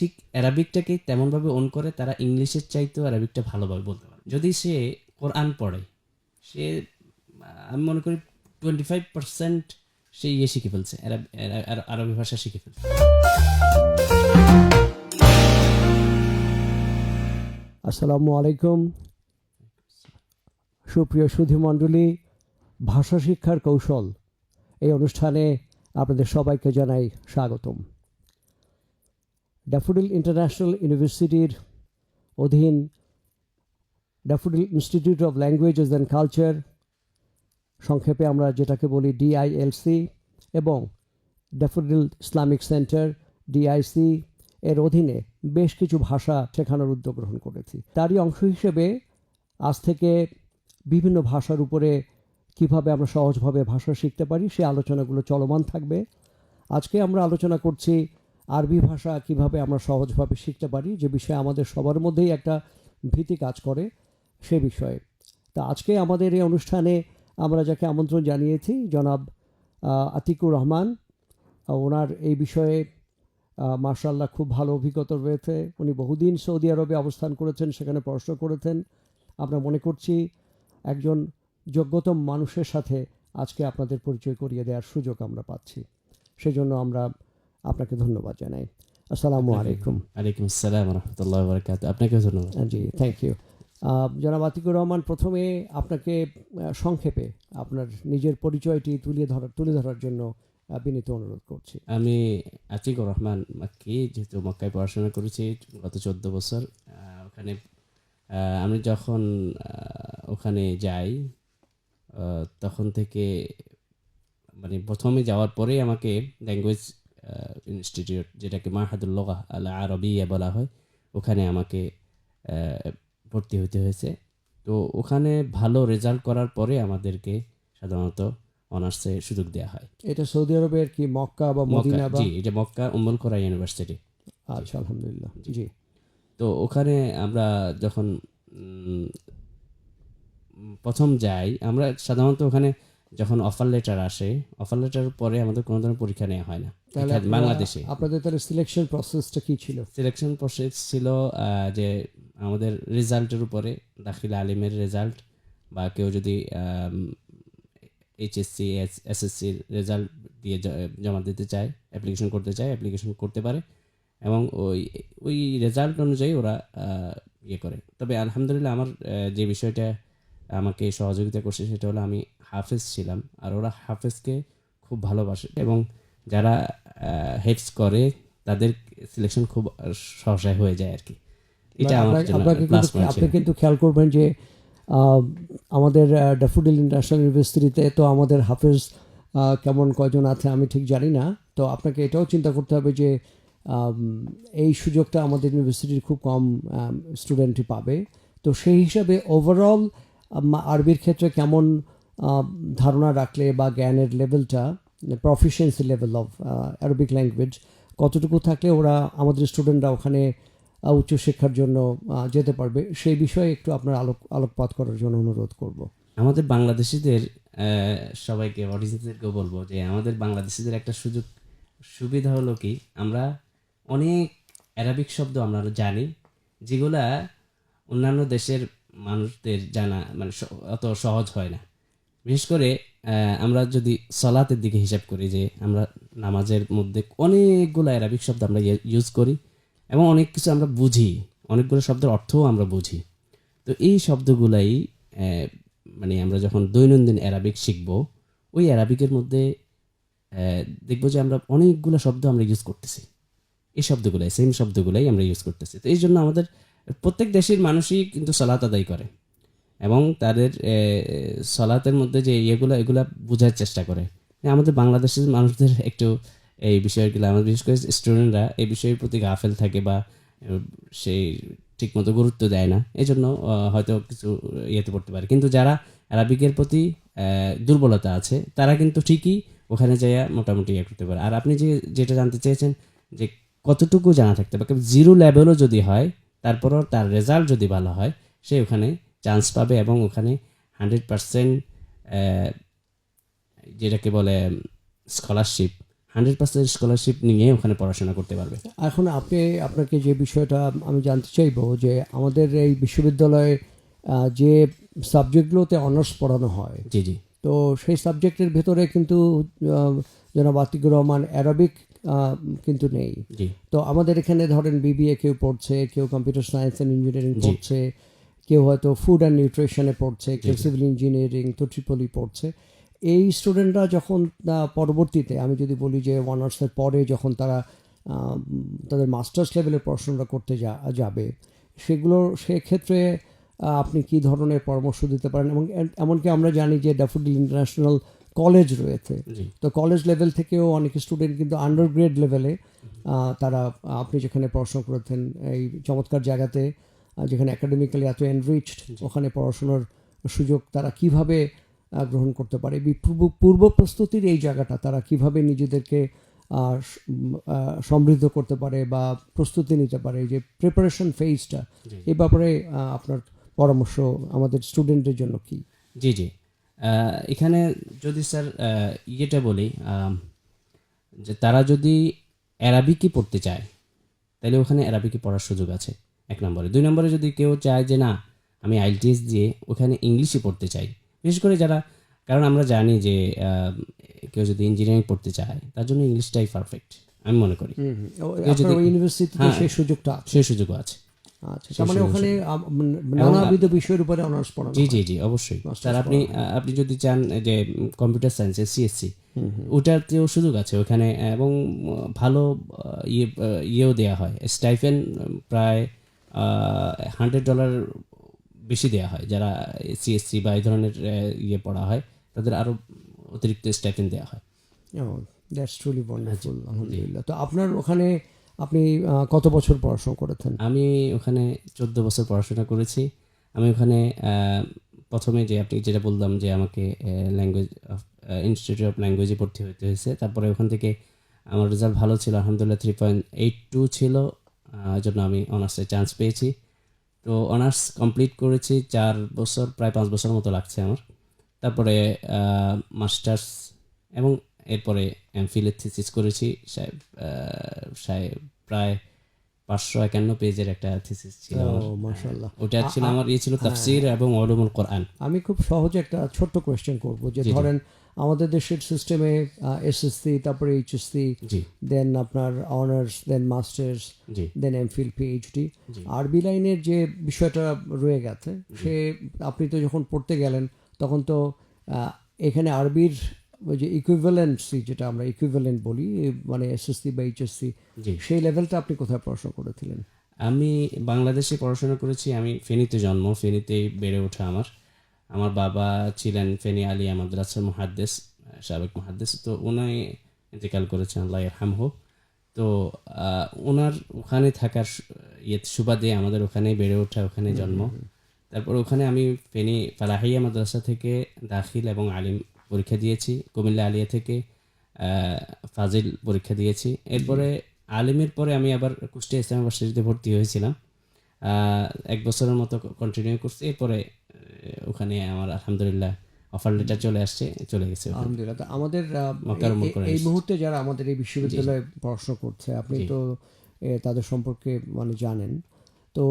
ঠিক অ্যারাবিকটাকে তেমনভাবে অন করে তারা ইংলিশের চাইতেও অ্যারাবিকটা ভালোভাবে বলতে পারে। যদি সে কোরআন পড়ে, সে আমি মনে করি 25% সে শিখে ফেলছে, আরবি ভাষা শিখে ফেলছে। আসসালামু আলাইকুম। সুপ্রিয় সুধীমণ্ডলী, ভাষা শিক্ষার কৌশল এই অনুষ্ঠানে আপনাদের সবাইকে জানাই স্বাগতম। ড্যাফোডিল ইন্টারন্যাশনাল ইউনিভার্সিটির অধীন daffodil institute of languages and culture, সংক্ষেপে আমরা যেটাকে বলি ডিআইএলসি, এবং ড্যাফোডিল ইসলামিক সেন্টার ডিআইসি এর অধীনে বেশ কিছু ভাষা শেখানোর উদ্যোগ গ্রহণ করেছি। তারই অংশ হিসেবে আজ থেকে বিভিন্ন ভাষার উপরে কিভাবে আমরা সহজভাবে ভাষা শিখতে পারি সেই আলোচনাগুলো চলমান থাকবে। আজকে আমরা আলোচনা করছি আরবি ভাষা কিভাবে আমরা সহজভাবে শিখতে পারি, যে বিষয়ে আমাদের সবার মধ্যেই একটা ভীতি কাজ করে সে বিষয়ে। তা আজকে আমাদের এই অনুষ্ঠানে আমরা যাকে আমন্ত্রণ জানিয়েছি, জনাব আতিকুর রহমান। ওনার এই বিষয়ে মাশাআল্লাহ খুব ভালো অভিজ্ঞতা রয়েছে। উনি বহুদিন সৌদি আরবে অবস্থান করেছেন, সেখানে পড়াশোনা করেছেন। আমরা মনে করছি একজন যোগ্যতম মানুষের সাথে আজকে আপনাদের পরিচয় করিয়ে দেওয়ার সুযোগ আমরা পাচ্ছি। সেজন্য আমরা আপনাকে ধন্যবাদ জানাই। আসসালামু আলাইকুম। আলাইকুম আসসালাম রহমতুল্লাহ বারাকাত। আপনাকেও ধন্যবাদ। জি, থ্যাংক ইউ। জনাব আতিকুর রহমান, প্রথমে আপনাকে সংক্ষেপে আপনার নিজের পরিচয়টি তুলে ধরার জন্য বিনীত অনুরোধ করছি। আমি আতিকুর রহমান মাক্কি, যেহেতু মক্কায় পড়াশোনা করেছি গত 14 বছর। ওখানে আমি যখন ওখানে যাই তখন থেকে মানে প্রথমে যাওয়ার পরেই আমাকে ল্যাঙ্গুয়েজ ইনস্টিটিউট, যেটাকে মাহাদুল লুগাহ আল আরবিয়া বলা হয়, ওখানে আমাকে ভর্তি হতে হয়েছে। তো ওখানে ভালো রেজাল্ট করার পরে আমাদেরকে সাধারণত অনার্সে সুযোগ দেওয়া হয়। এটা সৌদি আরবের কি মক্কা বা মদিনা? বা জি, এটা মক্কা উম্মুল কোরা ইউনিভার্সিটি। আচ্ছা, আলহামদুলিল্লাহ। জি, তো ওখানে আমরা যখন প্রথম যাই, আমরা সাধারণত ওখানে যখন অফার লেটার আসে, অফার লেটারের পরে আমাদের কোনো ধরনের পরীক্ষা নেওয়া হয় না। তাহলে বাংলাদেশে আপনাদের তাহলে সিলেকশন প্রসেসটা কি ছিল? সিলেকশন প্রসেস ছিল যে আমাদের রেজাল্টের উপরে, দাখিল আলিমের রেজাল্ট, বা কেউ যদি এইচএসসি এসএসসির রেজাল্ট দিয়ে জমা দিতে চায়, অ্যাপ্লিকেশন করতে চায়, অ্যাপ্লিকেশন করতে পারে, এবং ওই রেজাল্ট অনুযায়ী ওরা ইয়ে করে। তবে আলহামদুলিল্লাহ আমার যে বিষয়টা আমাকে সহযোগিতা করছে সেটা হলো আমি হাফেজ ছিলাম, আর ওরা হাফেজকে খুব ভালোবাসে, এবং যারা হেফজ করে তাদের সিলেকশন খুব সহসায় হয়ে যায় আর কি। এটা আমার জন্য প্লাস পয়েন্ট ছিল। আপনি কিন্তু খেয়াল করবেন যে আমাদের ড্যাফোডিল ইন্টারন্যাশনাল ইউনিভার্সিটিতে তো আমাদের হাফেজ কেমন কয়জন আছে আমি ঠিক জানি না। তো আপনাকে এটাও চিন্তা করতে হবে যে এই সুযোগটা আমাদের ইউনিভার্সিটির খুব কম স্টুডেন্টই পাবে। তো সেই হিসাবে ওভারঅল আরবির ক্ষেত্রে কেমন ধারণা রাখলে বা জ্ঞানের লেভেলটা, proficiency level of Arabic language কতটুকু থাকলে ওরা আমাদের স্টুডেন্টরা ওখানে উচ্চশিক্ষার জন্য যেতে পারবে, সেই বিষয়ে একটু আপনার আলোকপাত করার জন্য অনুরোধ করব। আমাদের বাংলাদেশিদের সবাইকে, অডিয়েন্সদেরকেও বলবো যে আমাদের বাংলাদেশিদের একটা সুবিধা হলো কি, আমরা অনেক অ্যারাবিক শব্দ আমরা জানি, যেগুলা অন্যান্য দেশের মানুষদের জানা মানে অত সহজ হয় না। বিশেষ করে আমরা যদি সলাতের দিকে হিসাব করি, যে আমরা নামাজের মধ্যে অনেকগুলো অ্যারাবিক শব্দ আমরা ইউজ করি, এবং অনেক কিছু আমরা বুঝি, অনেকগুলো শব্দের অর্থও আমরা বুঝি। তো এই শব্দগুলাই মানে আমরা যখন দৈনন্দিন অ্যারাবিক শিখবো, ওই অ্যারাবিকের মধ্যে দেখবো যে আমরা অনেকগুলো শব্দ আমরা ইউজ করতেছি, এই শব্দগুলাই, সেম শব্দগুলাই আমরা ইউজ করতেছি। তো এই জন্য আমাদের প্রত্যেক দেশের মানুষই কিন্তু সালাত আদায় করে, এবং তাদের সালাতের মধ্যে যে এগুলা বোঝার চেষ্টা করে। আমাদের বাংলাদেশের মানুষদের একটু এই বিষয়গুলো, আমাদের বিশেষ করে স্টুডেন্টরা এই বিষয়ের প্রতি গাফেল থাকে, বা সেই ঠিকমতো গুরুত্ব দেয় না, এই জন্য হয়তো কিছু ইয়েতে পড়তে পারে। কিন্তু যারা আরবিকের প্রতি দুর্বলতা আছে, তারা কিন্তু ঠিকই ওখানে যাইয়া মোটামুটি ইয়ে করতে পারে। আর আপনি যেটা জানতে চেয়েছেন যে কতটুকু জানা থাকতে পারে, জিরো লেভেলও যদি হয়, তারপরও তার রেজাল্ট যদি ভালো হয়, সে ওখানে চান্স পাবে, এবং ওখানে 100% যেটাকে বলে স্কলারশিপ, 100% স্কলারশিপ নিয়ে ওখানে পড়াশোনা করতে পারবে। এখন আপনাকে যে বিষয়টা আমি জানতে চাইবো যে আমাদের এই বিশ্ববিদ্যালয়ে যে সাবজেক্টগুলোতে অনার্স পড়ানো হয়, জি জি তো সেই সাবজেক্টের ভেতরে কিন্তু জনাব আতিকুর রহমান অ্যারাবিক কিন্তু নেই। জি তো আমাদের এখানে ধরেন বিবিএ কেউ পড়ছে, কেউ কম্পিউটার সায়েন্স অ্যান্ড ইঞ্জিনিয়ারিং জি। পড়ছে, কেউ হয়তো ফুড অ্যান্ড নিউট্রিশনে পড়ছে, কেউ জি। সিভিল ইঞ্জিনিয়ারিং তো ট্রিপলি পড়ছে। এই স্টুডেন্টরা যখন পরবর্তীতে আমি যদি বলি যে অনার্সের পরে যখন তারা তাদের মাস্টার্স লেভেলে পড়াশোনা করতে যাবে, সেক্ষেত্রে আপনি কি ধরনের পরামর্শ দিতে পারেন? এবং এমনকি আমরা জানি যে ড্যাফোডিল ইন্টারন্যাশনাল কলেজ রয়েছে, জি তো কলেজ লেভেল থেকেও অনেক স্টুডেন্ট কিন্তু আন্ডার গ্রেড লেভেলে তারা আপনি যেখানে পড়াশোনা করেছেন এই চমৎকার জায়গাতে, যেখানে একাডেমিক্যালি এত এনরিচড, ওখানে পড়াশোনার সুযোগ তারা কিভাবে গ্রহণ করতে পারে, পূর্ব প্রস্তুতির এই জায়গাটা তারা কিভাবে নিজেদেরকে সমৃদ্ধ করতে পারে বা প্রস্তুতি নিতে পারে, এই যে প্রিপারেশন ফেজটা, এই ব্যাপারে আপনার পরামর্শ আমাদের স্টুডেন্টের জন্য কি? জি জি এখানে যদি স্যার ইয়েটা বলি, যে তারা যদি অ্যারাবিকই পড়তে চায় তাহলে ওখানে অ্যারাবিকই পড়ার সুযোগ আছে, 1 নম্বরে। 2 নম্বরে যদি কেউ চায় যে না আমি আইএলটিএস দিয়ে ওখানে ইংলিশে পড়তে চাই, বিশেষ করে যারা, কারণ আমরা জানি যে কেউ যদি ইঞ্জিনিয়ারিং পড়তে চায় তার জন্য ইংলিশটাই পারফেক্ট আমি মনে করি। আপনার ওই ইউনিভার্সিটিতে হ্যাঁ, সেই সুযোগটা আছে? সেই সুযোগও আছে। আচ্ছা, তার মানে ওখানে নানাবিধ বিষয়ের উপরে অনার্স পড়ানো জি হয়? জি জি অবশ্যই স্যার। আপনি যদি চান যে কম্পিউটার সায়েন্সে সিএসসি, ওটাতেও সুযোগ আছে ওখানে, এবং ভালো ইয়েও দেওয়া হয়, স্টাইফেন প্রায় $100 বেশি দেওয়া হয়। যারা সিএসসি বা এই ধরনের ইয়ে পড়া হয় তাদের আরও অতিরিক্ত স্টাইফেন দেওয়া হয়। দ্যাটস ট্রুলি ওয়ান্ডারফুল, আলহামদুলিল্লাহ। তো আপনার ওখানে আপনি কত বছর পড়াশোনা করেছেন? আমি ওখানে 14 বছর পড়াশোনা করেছি। আমি ওখানে প্রথমে যে আপনি যেটা বললাম যে আমাকে ল্যাঙ্গুয়েজ ইনস্টিটিউট অফ ল্যাঙ্গুয়েজে ভর্তি হতে হয়েছে। তারপরে ওখান থেকে আমার রেজাল্ট ভালো ছিল, আলহামদুলিল্লাহ 3.82 ছিল, জন্য আমি অনার্সে চান্স পেয়েছি। তো অনার্স কমপ্লিট করেছি 4 বছর, প্রায় 5 বছর মতো লাগছে আমার। তারপরে মাস্টার্স এবং এরপরে এমফিলের থিসিস করেছি। প্রায় 551 পেজের একটা থিসিস ছিল আমার। মাশাআল্লাহ। ওটা ছিল আমার ছিল তাফসীর এবং উলুমুল কোরআন। আমি খুব সহজে একটা ছোট্ট কোয়েশ্চেন করব যে জি, জি। ধরেন আমাদের দেশের সিস্টেমে এসএসসি, তারপরে এইচএসসি, জি দেন আপনার অনার্স, দেন মাস্টার্স, জি দেন এমফিল, পিএইচডি। জি আরবি লাইনের যে বিষয়টা রয়ে গেছে, আপনি তো যখন পড়তে গেলেন তখন তো এখানে আরবির ওই যে ইকুইভ্যালেন্সি, যেটা আমরা ইকুইভ্যালেন্ট বলি, মানে এসএসসি বা এইচএসসি, জি। সেই লেভেলটা আপনি কোথায় পড়াশোনা করেছিলেন? আমি বাংলাদেশে পড়াশোনা করেছি। আমি ফেনীতে জন্ম, ফেনীতেই বেড়ে ওঠা আমার। আমার বাবা ছিলেন ফেনী আলিয়া মাদ্রাসার মুহাদ্দিস, সাবেক মুহাদ্দিস। তো উনি ইন্তেকাল করেছেন, আল্লাহ ইয়ারহামহু। তো ওনার ওখানে থাকার সুবাদে আমাদের ওখানে বেড়ে ওঠা, ওখানে জন্ম। তারপর ওখানে আমি ফেনী ফালাহিয়া মাদ্রাসা থেকে দাখিল এবং আলিম পরীক্ষা দিয়েছি। কুমিল্লা আলিয়া থেকে ফাজিল পরীক্ষা দিয়েছি। এরপরে আলিমের পরে আমি আবার কুষ্টিয়া ইসলাম ইউনিভার্সিটিতে ভর্তি হয়েছিলাম। 1 বছরের মতো কন্টিনিউ করছি। এরপরে ওখানে আমার আলহামদুলিল্লাহ অফার লেটার চলে আসছে, চলে গেছে ওখানে। আলহামদুলিল্লাহ। তো আমাদের মক্কার উম্মুল কোরআন এই মুহূর্তে যারা আমাদের এই বিশ্ববিদ্যালয়ে পড়াশোনা করছে, আপনি তো তাদের সম্পর্কে মানে জানেন, তো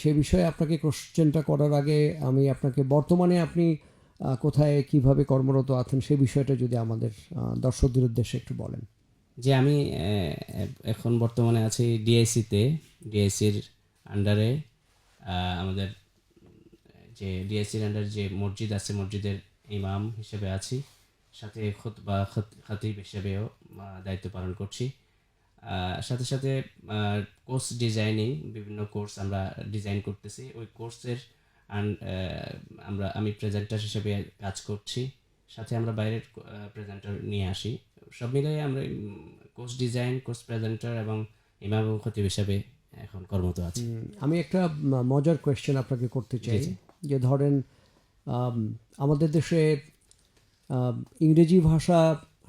সে বিষয়ে আপনাকে কোশ্চেনটা করার আগে আমি আপনাকে বর্তমানে আপনি কোথায় কিভাবে কর্মরত আছেন সেই বিষয়টা যদি আমাদের দর্শকদের উদ্দেশ্যে একটু বলেন। যে আমি এখন বর্তমানে আছি ডিআইসিতে। ডিআইসির আন্ডারে আমাদের যে ডিআইসির আন্ডারে যে মসজিদ আছে, মসজিদের ইমাম হিসেবে আছি। সাথে খুতবা খতিব হিসেবেও দায়িত্ব পালন করছি। সাথে সাথে কোর্স ডিজাইনিং, বিভিন্ন কোর্স আমরা ডিজাইন করতেছি। ওই কোর্সের আমি প্রেজেন্টার হিসেবে কাজ করছি। সাথে আমরা বাইরের প্রেজেন্টার নিয়ে আসি। সব মিলিয়ে আমরা কোর্স ডিজাইন, কোর্স প্রেজেন্টার এবং ইমাম এবং খতিব হিসেবে এখন কর্মরত আছি। আমি একটা মজার কোয়েশ্চেন আপনাকে করতে চাই। জি। যে ধরেন আমাদের দেশে ইংরেজি ভাষা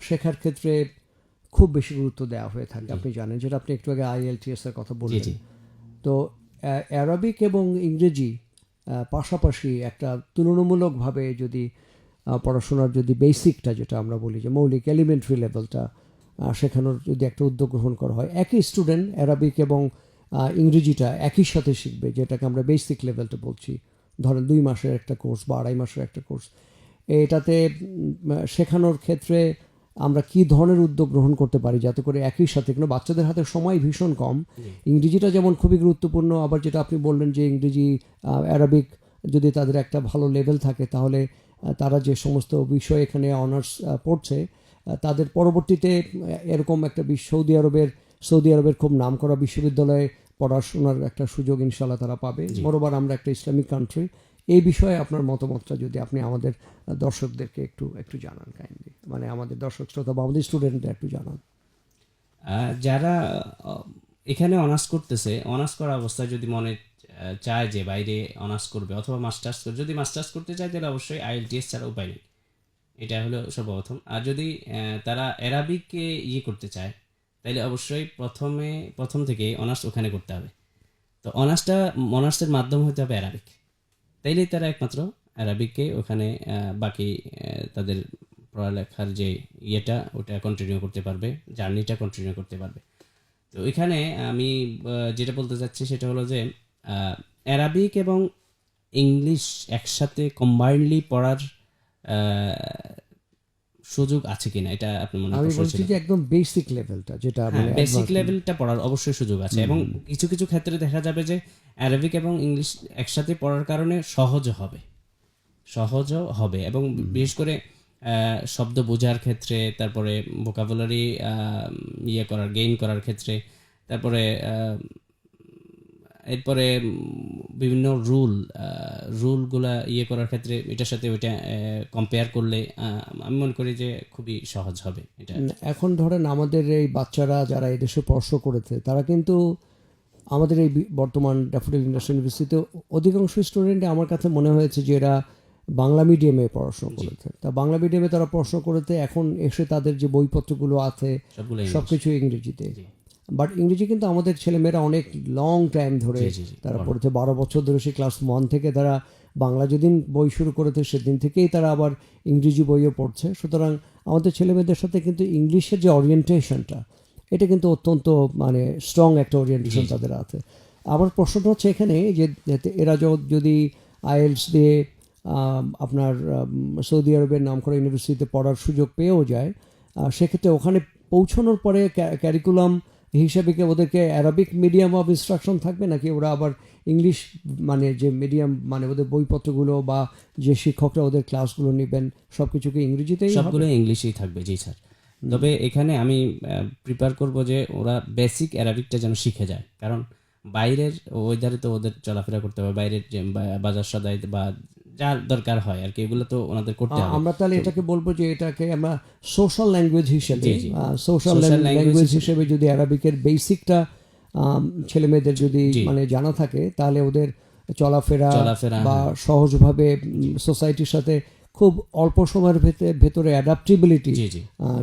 শেখার ক্ষেত্রে খুব বেশি গুরুত্ব দেওয়া হয়ে থাকে, আপনি জানেন, যেটা আপনি একটু আগে আইএলটিএস এর কথা বললেন। জি। তো অ্যারাবিক এবং ইংরেজি পাশাপাশি একটা তুলনামূলকভাবে যদি পড়াশোনার যদি বেসিকটা, যেটা আমরা বলি যে মৌলিক এলিমেন্টারি লেভেলটা শেখানোর যদি একটা উদ্যোগ গ্রহণ করা হয়, একই স্টুডেন্ট অ্যারাবিক এবং ইংরেজিটা একই সাথে শিখবে, যেটাকে আমরা বেসিক লেভেলটা বলছি। ধরেন 2 মাসের একটা কোর্স বা 2.5 মাসের একটা কোর্স। এটাতে শেখানোর ক্ষেত্রে আমরা কি ধরনের উদ্যোগ গ্রহণ করতে পারি যাতে করে একই সাথে, কিন্তু বাচ্চাদের হাতে সময় ভীষণ কম। ইংরেজিটা যেমন খুবই গুরুত্বপূর্ণ, আবার যেটা আপনি বললেন যে ইংরেজি অ্যারাবিক যদি তাদের একটা ভালো লেভেল থাকে তাহলে তারা যে সমস্ত বিষয় এখানে অনার্স পড়ছে তাদের পরবর্তীতে এরকম একটা সৌদি আরবের খুব নামকরা বিশ্ববিদ্যালয়ে পড়াশোনার একটা সুযোগ ইনশাল্লাহ তারা পাবে। বরাবর আমরা একটা ইসলামিক কান্ট্রি। এই বিষয়ে আপনার মতামতটা যদি আপনি আমাদের দর্শকদেরকে একটু জানান কাইন্ডলি, মানে আমাদের দর্শক শ্রোতা বা আমাদের স্টুডেন্টদের একটু জানান। যারা এখানে অনার্স করতেছে, অনার্স করা অবস্থায় যদি মনে চায় যে বাইরে অনার্স করবে অথবা মাস্টার্স করবে, যদি মাস্টার্স করতে চায় তাহলে অবশ্যই আইএলটিএস ছাড়া উপায় নেই। এটা হলো সর্বপ্রথম। আর যদি তারা অ্যারাবিককে করতে চায় তাহলে অবশ্যই প্রথম থেকে অনার্স ওখানে করতে হবে। তো অনার্সের মাধ্যম হতে হবে অ্যারাবিক, তাইলেই তারা একমাত্র অ্যারাবিককে ওখানে বাকি তাদের পড়ালেখার যে ওটা কন্টিনিউ করতে পারবে, জার্নিটা কন্টিনিউ করতে পারবে। তো এখানে আমি যেটা বলতে চাচ্ছি সেটা হলো যে অ্যারাবিক এবং ইংলিশ একসাথে কম্বাইন্ডলি পড়ার সুযোগ আছে কিনা এটা আপনি মনে আমি বলছি করছেন? যে একদম বেসিক লেভেলটা যেটা মানে বেসিক লেভেলটা পড়ার অবশ্যই সুযোগ আছে, এবং কিছু কিছু ক্ষেত্রে দেখা যাবে যে অ্যারাবিক এবং ইংলিশ একসাথে পড়ার কারণে সহজও হবে এবং বিশেষ করে শব্দ বোঝার ক্ষেত্রে, তারপরে ভোকাবুলারি গেইন করার ক্ষেত্রে, তারপরে এরপরে বিভিন্ন রুলগুলা করার ক্ষেত্রে এটার সাথে ওইটা কম্পেয়ার করলে আমি মনে করি যে খুবই সহজ হবে এটা। এখন ধরেন আমাদের এই বাচ্চারা যারা এই দেশে পড়াশোনা করেছে তারা কিন্তু আমাদের এই বর্তমান ড্যাফোডিল ইন্টারন্যাশনাল ইউনিভার্সিটিতে অধিকাংশ স্টুডেন্টই আমার কাছে মনে হয়েছে যে এরা বাংলা মিডিয়ামে পড়াশোনা করেছে। তা বাংলা মিডিয়ামে তারা পড়াশোনা করেছে, এখন এসে তাদের যে বইপত্রগুলো আছে সব কিছু ইংরেজিতে। বাট ইংরেজি কিন্তু আমাদের ছেলেমেয়েরা অনেক লং টাইম ধরে তারা পড়েছে, 12 বছর ধরে সে ক্লাস 1 থেকে তারা বাংলা যেদিন বই শুরু করেছে সেদিন থেকেই তারা আবার ইংরেজি বইও পড়ছে। সুতরাং আমাদের ছেলেমেয়েদের সাথে কিন্তু ইংলিশের যে ওরিয়েন্টেশনটা এটা কিন্তু অত্যন্ত মানে স্ট্রং একটা ওরিয়েন্টেশন তাদের আছে। আমার প্রশ্নটা হচ্ছে এখানে যে এরা যদি আইএলস দিয়ে আপনার সৌদি আরবের নামকরা ইউনিভার্সিটিতে পড়ার সুযোগ পেয়েও যায়, সেক্ষেত্রে ওখানে পৌঁছানোর পরে ক্যারিকুলাম হিসাবে কি ওদেরকে অ্যারাবিক মিডিয়াম অফ ইনস্ট্রাকশন থাকবে, নাকি ওরা আবার ইংলিশ মানে যে মিডিয়াম মানে ওদের বইপত্রগুলো বা যে শিক্ষকরা ওদের ক্লাসগুলো নেবেন সব কিছু কি ইংরেজিতেই? সবগুলো ইংলিশেই থাকবে, জি স্যার। তবে এখানে আমি প্রিপেয়ার করব যে ওরা বেসিক অ্যারাবিকটা যেন শিখে যায়, কারণ বাইরের ওয়েদারে তো ওদের চলাফেরা করতে হবে, বাইরের যে বাজার সদাই বা যার দরকার হয় আর কি, এগুলো তো ওনাদের করতে হবে। আমরা তাহলে এটাকে বলবো যে এটাকে আমরা সোশ্যাল ল্যাঙ্গুয়েজ হিসেবে যদি অ্যারাবিকের বেসিকটা ছেলে মেয়েদের যদি মানে জানা থাকে তাহলে ওদের চলাফেরা বা সহজভাবে সোসাইটির সাথে খুব অল্প সময়ের ভেতরে অ্যাডাপ্টেবিলিটি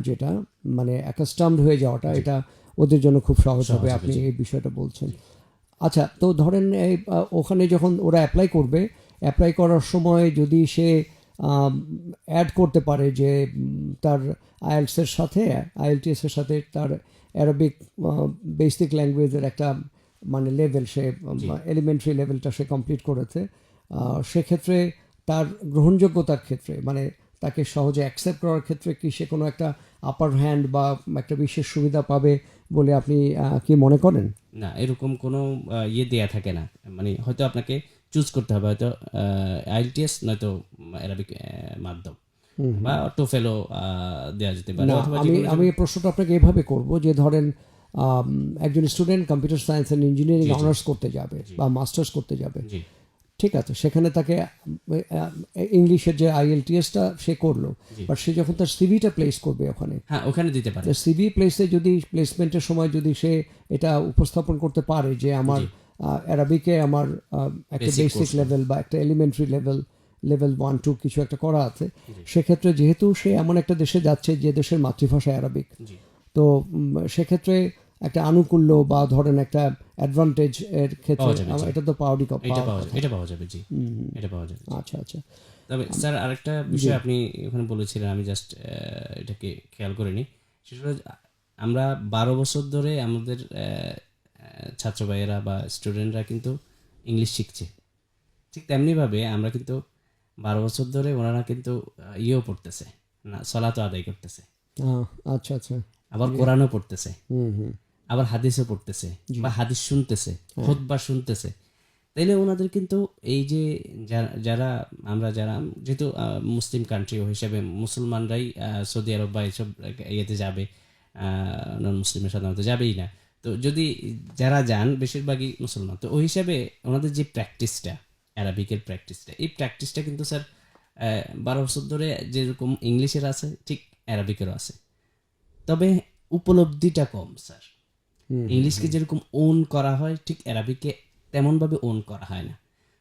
যেটা মানে অ্যাকাস্টামড হয়ে যাওয়াটা, এটা ওদের জন্য খুব সহজ হবে। আপনি এই বিষয়টা বলছেন। আচ্ছা, তো ধরেন ওখানে যখন ওরা অ্যাপ্লাই করার সময় যদি সে অ্যাড করতে পারে যে তার আইএলটিএস এর সাথে তার অ্যারাবিক বেসিক ল্যাঙ্গুয়েজের একটা মানে লেভেল, সে এলিমেন্টারি লেভেলটা সে কমপ্লিট করেছে, সেক্ষেত্রে তার গ্রহণযোগ্যতার ক্ষেত্রে মানে তাকে সহজে অ্যাকসেপ্ট করার ক্ষেত্রে কি সে কোনো একটা আপার হ্যান্ড বা একটা বিশেষ সুবিধা পাবে বলে আপনি কি মনে করেন? না, এরকম কোনো দেয়া থাকে না, মানে হয়তো আপনাকে চুজ করতে হবে, হয়তো আইএলটিএস নয়তো অ্যারাবিক মাধ্যম বা টোফেলও দেওয়া যেতে পারে। আমি এই প্রশ্নটা আপনাকে এভাবে করব যে ধরেন একজন student computer science and engineering honours করতে যাবে বা মাস্টার্স করতে যাবে, ঠিক আছে, সেখানে তাকে ইংলিশের যে আইএলটিএসটা সে করলো, বাট সে যখন তার সিভিটা প্লেস করবে ওখানে দিতে পারে। সিভি প্লেসে যদি প্লেসমেন্টের সময় যদি সে এটা উপস্থাপন করতে পারে যে আমার অ্যারাবিকে আমার একটা বেসিক লেভেল বা একটা এলিমেন্টারি লেভেল 1-2 কিছু একটা করা আছে, সেক্ষেত্রে যেহেতু সে এমন একটা দেশে যাচ্ছে যে দেশের মাতৃভাষা অ্যারাবিক, তো সেক্ষেত্রে একটা আনুকূল্য বা ধরেন একটা অ্যাডভান্টেজ এর ক্ষেত্রে এটা তো পাওয়া যাবে। জি, এটা পাওয়া যাবে। আচ্ছা আচ্ছা। তবে স্যার আরেকটা বিষয় আপনি ওখানে বলেছিলেন, আমি জাস্ট এটাকে খেয়াল করিনি, সেটা হলো আমরা 12 বছর ধরে আমাদের ছাত্র ভাইয়েরা বা স্টুডেন্টরা কিন্তু ইংলিশ শিখছে। ঠিক তেমনিভাবে আমরা কিন্তু 12 বছর ধরে ওনারা কিন্তু ইয়েও পড়তেছে, না সলাতও আদায় করতেছে, আচ্ছা আচ্ছা। আবার কোরআনও পড়তেছে, হুম। আবার হাদিসও পড়তেছে বা হাদিস শুনতেছে, খুতবা শুনতেছে। তাইলে ওনাদের কিন্তু এই যে যারা আমরা যারা যেহেতু মুসলিম কান্ট্রি হিসেবে মুসলমানরাই সৌদি আরব বা এইসব ইয়েতে যাবে, নন মুসলিমের সাধারণত যাবেই না। তো যদি যারা যান বেশিরভাগই মুসলমান, তো ওই হিসাবে ওনাদের যে প্র্যাকটিসটা, অ্যারাবিকের প্র্যাকটিসটা, এই প্র্যাকটিসটা কিন্তু স্যার 12 বছর ধরে যেরকম ইংলিশের আছে ঠিক অ্যারাবিকেরও আছে, তবে উপলব্ধিটা কম স্যার। ইংলিশকে যেরকম ওন করা হয় ঠিক অ্যারাবিককে তেমনভাবে ওন করা হয় না।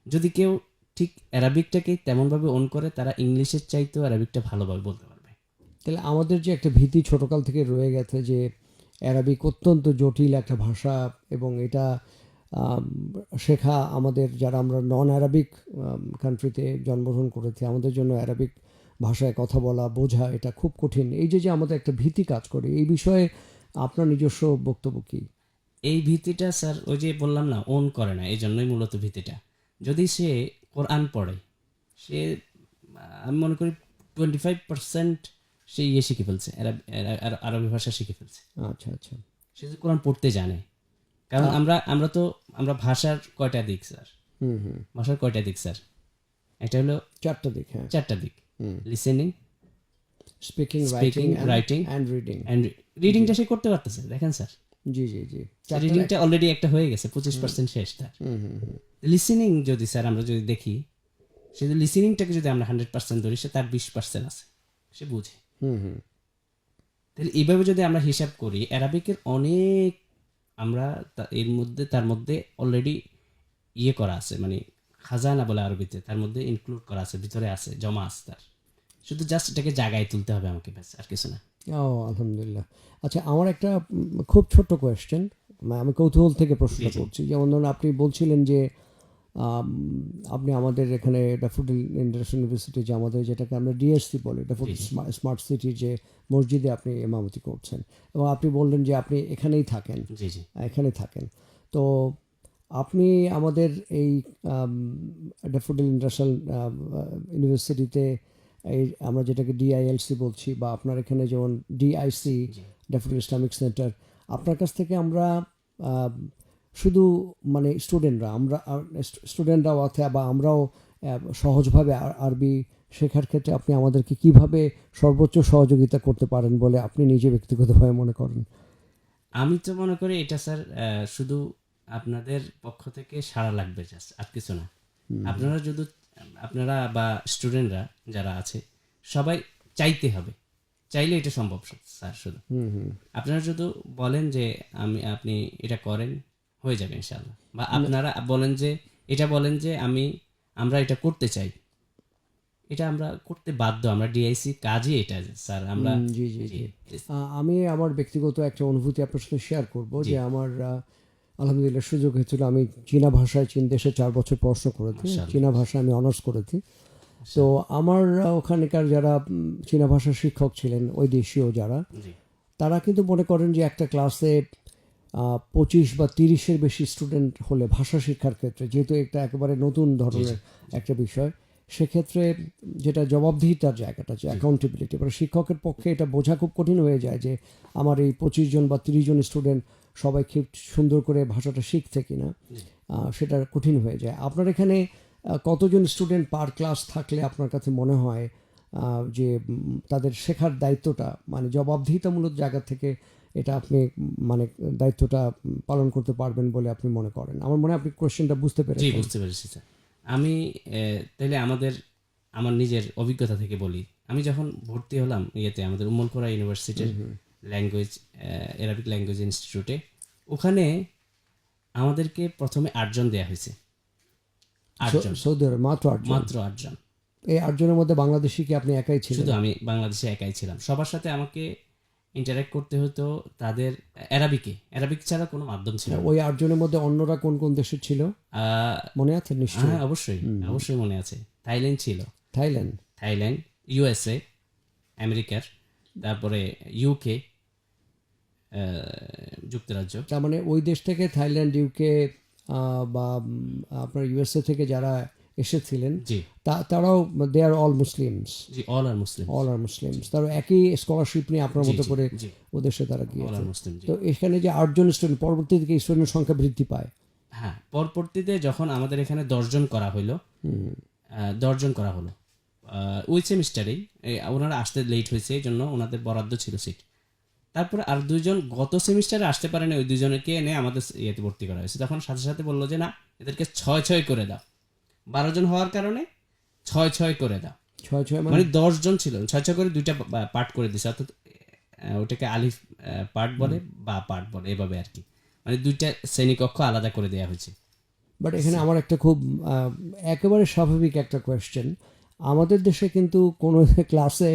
যদি কেউ ঠিক অ্যারাবিকটাকে তেমনভাবে ওন করে, তারা ইংলিশের চাইতেও অ্যারাবিকটা ভালোভাবে বলতে পারবে। তাহলে আমাদের যে একটা ভীতি ছোটকাল থেকে রয়ে গেছে যে অ্যারাবিক অত্যন্ত জটিল একটা ভাষা, এবং এটা আম, শেখা আমাদের যারা আমরা নন অ্যারাবিক কান্ট্রিতে জন্মগ্রহণ করেছি, আমাদের জন্য অ্যারাবিক ভাষায় কথা বলা বোঝা এটা খুব কঠিন। এই যে যে আমাদের একটা ভীতি কাজ করে, এই বিষয়ে আপনার নিজস্ব বক্তব্য কি? এই ভীতিটা স্যার ওই যে বললাম না, ওন করে না, এই জন্যই মূলত ভীতিটা। যদি সে কোরআন পড়ে, সে আমি মনে করি 25% সে ইয়ে শিখে ফেলছে, আরবি ভাষা শিখে ফেলছে। আচ্ছা আচ্ছা। সে যদি কোরআন পড়তে জানে। কারণ আমরা ভাষার কয়টা দিক স্যার, হুম। ভাষার কয়টা দিক স্যার? একটা হলো চারটা দিক, হ্যাঁ। 4টা দিক, listening, speaking, speaking, writing and reading. And রিডিংটা সে করতে পারতেছে, দেখেন স্যার। জি জি জি। রিডিংটা অলরেডি একটা হয়ে গেছে, 25% শেষ তার। লিসেনিং যদি স্যার আমরা যদি দেখি, সে লিসেনিংটাকে যদি আমরা 100% ধরি, সে তার 20% আছে, সে বুঝে। হুম। তাহলে এইভাবে যদি আমরা হিসাব করি, অ্যারাবিকের অনেক আমরা এর মধ্যে তার মধ্যে অলরেডি ইয়ে করা আছে, মানে খাজানা বলে আরবিতে, তার মধ্যে ইনক্লুড করা আছে, ভিতরে আছে, জমা আছে তার। শুধু জাস্ট এটাকে জায়গায় তুলতে হবে আমাকে, ব্যাস, আর কিছু না। ও আলহামদুলিল্লাহ। আচ্ছা, আমার একটা খুব ছোট্ট কোয়েশ্চেন, আমি কৌতূহল থেকে প্রশ্নটা করছি। যেমন ধরুন আপনি বলছিলেন যে আম, আপনি আমাদের এখানে ড্যাফোডিল ইন্টারন্যাশনাল ইউনিভার্সিটি, যে আমাদের যেটাকে আমরা ডিএসসি বলি, ড্যাফোডিল স্মার্ট সিটির যে মসজিদে আপনি ইমামতি করছেন, এবং আপনি বললেন যে আপনি এখানেই থাকেন, জি জি। এখানে থাকেন। তো আপনি আমাদের এই ড্যাফোডিল ইন্টারন্যাশনাল ইউনিভার্সিটিতে এই আমরা যেটাকে ডিআইএলসি বলছি, বা আপনার এখানে যেমন ডিআইসি, ড্যাফোডিল ইসলামিক সেন্টার, আপনার কাছ থেকে আমরা শুধু মানে স্টুডেন্টরাও আছে, বা আমরাও সহজভাবে আরবি শেখার ক্ষেত্রে আপনি আমাদেরকে কিভাবে সর্বোচ্চ সহযোগিতা করতে পারেন বলে আপনি নিজে ব্যক্তিগতভাবে মনে করেন? আমি তো মনে করি এটা স্যার শুধু আপনাদের পক্ষ থেকে সাড়া লাগবে, জাস্ট, আর কিছু না। আপনারা বা স্টুডেন্টরা যারা আছে সবাই চাইতে হবে, চাইলে এটা সম্ভব স্যার। শুধু আপনারা যদি বলেন যে আপনি এটা করেন, হয়ে যাবে ইনশাআল্লাহ। বা আপনারা বলেন যে আমরা এটা করতে চাই, এটা আমরা করতে বাধ্য, আমরা ডিআইসি কাজই এটা স্যার। আমরা জি জি জি। আমি আমার ব্যক্তিগত একটা অনুভূতি আপনার সাথে শেয়ার করব, যে আমার আলহামদুলিল্লাহ সুযোগ হয়েছিল, আমি চীনা ভাষায় চীন দেশে 4 বছর পড়াশোনা করেছি, চীনা ভাষায় আমি অনার্স করেছি। তো আমার ওখানকার যারা চীনা ভাষার শিক্ষক ছিলেন, ওই দেশীয় যারা, তারা কিন্তু মনে করেন যে একটা ক্লাসে 25 বা 30-এর বেশি স্টুডেন্ট হলে ভাষা শিক্ষার ক্ষেত্রে, যেহেতু এটা একেবারে নতুন ধরনের একটা বিষয়, সেক্ষেত্রে যেটা জবাবদিহিতার জায়গাটা, যে অ্যাকাউন্টেবিলিটি, এবার শিক্ষকের পক্ষে এটা বোঝা খুব কঠিন হয়ে যায় যে আমার এই 25 জন বা 30 জন স্টুডেন্ট সবাই খুব সুন্দর করে ভাষাটা শিখছে কিনা, সেটা কঠিন হয়ে যায়। আপনার এখানে কতজন স্টুডেন্ট পার ক্লাস থাকলে আপনার কাছে মনে হয় যে তাদের শেখার দায়িত্বটা, মানে জবাবদিহিতামূলক জায়গা থেকে এটা আপনি মানে দায়িত্বটা পালন করতে পারবেন বলে আপনি মনে করেন? আমার মনে হয় আপনি কোশ্চেনটা বুঝতে পেরেছেন। বুঝতে পেরেছি স্যার। আমি তাহলে আমার নিজের অভিজ্ঞতা থেকে বলি। আমি যখন ভর্তি হলাম ইয়েতে, আমাদের উম্মুল ইউনিভার্সিটির অ্যারাবিক ল্যাঙ্গুয়েজ ইনস্টিটিউটে, ওখানে আমাদেরকে প্রথমে 8 জন দেয়া হয়েছে। 8 জন, সৌদি আরব মাত্র 8 জন। এই 8 জনের মধ্যে বাংলাদেশি কি আপনি একাই ছিলেন? শুধু আমি বাংলাদেশে একাই ছিলাম। সবার সাথে আমাকে ইন্টারঅ্যাক্ট করতে হতো তাদের অ্যারাবিক ছাড়া কোনো মাধ্যম ছিল না। ওই 8 জনের মধ্যে অন্যরা কোন কোন দেশের ছিল মনে আছে নিশ্চয়ই? হ্যাঁ, অবশ্যই মনে আছে। থাইল্যান্ড ছিল, থাইল্যান্ড, ইউএসএ, আমেরিকার, তারপরে ইউকে, যুক্তরাজ্য। তার মানে ওই দেশ থেকে থাইল্যান্ড, ইউকে বা আপনার ইউএসএ থেকে যারা এসেছিলেন জি তারাও দে আর অল মুসলিমস, জি, অল আর মুসলিম। অল আর মুসলিমস, তারা একই স্কলারশিপ নিয়ে আপনার মতো করে জি, ওদেশে তারা অল গিয়েছে। আর মুসলিম। জি তো এখানে যে 8 জন স্টুডেন্ট, পরবর্তীতে কি স্টুডেন্টের সংখ্যা বৃদ্ধি পায়? হ্যাঁ, পরবর্তীতে যখন আমাদের এখানে 10 জন করা হলো, 10 জন করা হলো ওই সেমিস্টারেই, ওনারা আসতে লেট হয়েছে এই জন্য ওনাদের বরাদ্দ ছিল সিট। তারপরে আর 2 জন গত সেমিস্টারে আসতে পারেনি, ওই 2 জনকে এনে আমাদের ইয়েতে ভর্তি করা হয়েছে। তখন সাথে সাথে বললো যে না, এদেরকে 6 করে দাও, 12 জন হওয়ার কারণে 6 করে দাও। 6 মানে 10 জন ছিল, 6 করে 2টা পার্ট করে দিছে, অর্থাৎ ওটাকে আলিফ পার্ট বলে বা পার্ট বলে, এভাবে আর কি, মানে 2টা শ্রেণীকক্ষ আলাদা করে দেওয়া হয়েছে। বাট এখানে আমার একটা খুব একেবারে স্বাভাবিক একটা কোয়েশ্চেন, আমাদের দেশে কিন্তু কোনো ক্লাসে